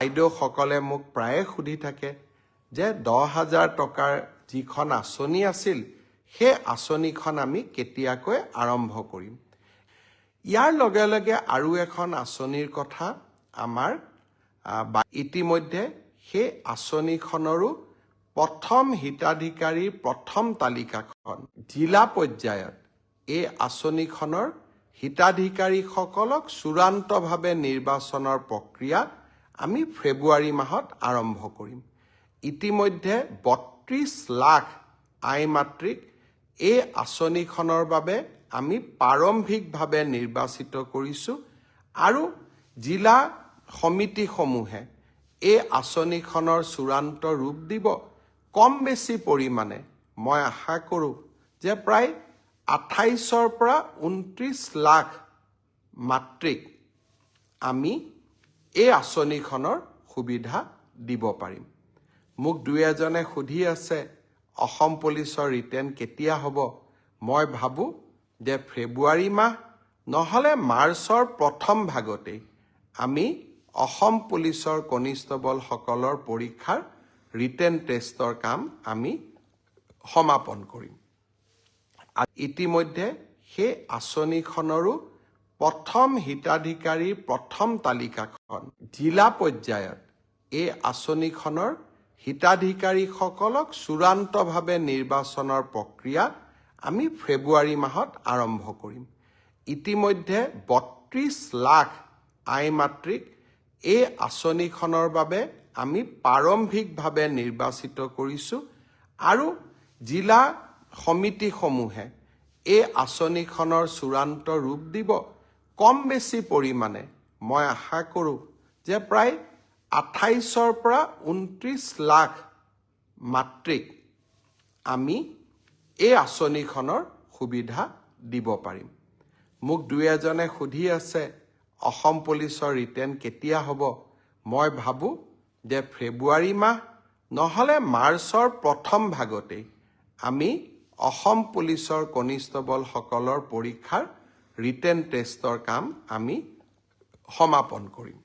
বাইদেউসকলে মোক প্ৰায়ে সুধি থাকে যে 10,000 টকাৰ যিখন আঁচনি আছিল সেই আঁচনিখন আমি কেতিয়াকৈ আৰম্ভ কৰিম। ইয়াৰ লগে লগে আৰু এখন আঁচনিৰ কথা আমাৰ ইতিমধ্যে সেই আঁচনিখনৰো প্ৰথম হিতাধিকাৰীৰ প্ৰথম তালিকাখন জিলা পৰ্যায়ত এই আঁচনিখনৰ হিতাধিকাৰীসকলক চূড়ান্তভাৱে নিৰ্বাচনৰ প্ৰক্ৰিয়া আমি ফেব্ৰুৱাৰী মাহত আৰম্ভ কৰিম। ইতিমধ্যে 32 লাখ আই মাতৃক এই আঁচনিখনৰ বাবে আমি প্ৰাৰম্ভিকভাৱে নিৰ্বাচিত কৰিছোঁ আৰু জিলা সমিতিসমূহে এই আঁচনিখনৰ চূড়ান্ত ৰূপ দিব। কম বেছি পৰিমাণে মই আশা কৰোঁ যে প্ৰায় 28ৰ পৰা 29 লাখ মাতৃক আমি এই আঁচনিখনৰ সুবিধা দিব পাৰিম। মোক দুই এজনে সুধি আছে অসম পুলিচৰ ৰিটেন কেতিয়া হ'ব? মই ভাবোঁ যে ফেব্ৰুৱাৰী মাহ নহ'লে মাৰ্চৰ প্ৰথম ভাগতেই আমি অসম পুলিচৰ কনিষ্টবলসকলৰ পৰীক্ষাৰ ৰিটেন টেষ্টৰ কাম আমি সমাপন কৰিম। ইতিমধ্যে সেই আঁচনিখনৰো প্ৰথম হিতাধিকাৰীৰ প্ৰথম তালিকাখন জিলা পৰ্যায়ত এই আঁচনিখনৰ হিতাধিকাৰীসকলক চূড়ান্তভাৱে নিৰ্বাচনৰ প্ৰক্ৰিয়া আমি ফেব্ৰুৱাৰী মাহত আৰম্ভ কৰিম। ইতিমধ্যে 32 লাখ আই মাতৃক এই আঁচনিখনৰ বাবে আমি প্ৰাৰম্ভিকভাৱে নিৰ্বাচিত কৰিছোঁ আৰু জিলা সমিতিসমূহে এই আঁচনিখনৰ চূড়ান্ত ৰূপ দিব। কম বেছি পৰিমাণে মই আশা কৰোঁ যে প্ৰায় 28ৰ পৰা 29 লাখ মাতৃক আমি এই আঁচনিখনৰ সুবিধা দিব পাৰিম। মোক দুই এজনে সুধি আছে অসম পুলিচৰ ৰিটেন কেতিয়া হ'ব? মই ভাবোঁ যে ফেব্ৰুৱাৰী মাহ নহ'লে মাৰ্চৰ প্ৰথম ভাগতেই আমি অসম পুলিচৰ কনিষ্টবলসকলৰ পৰীক্ষাৰ ৰিটেন টেষ্টৰ কাম আমি সমাপন কৰিম।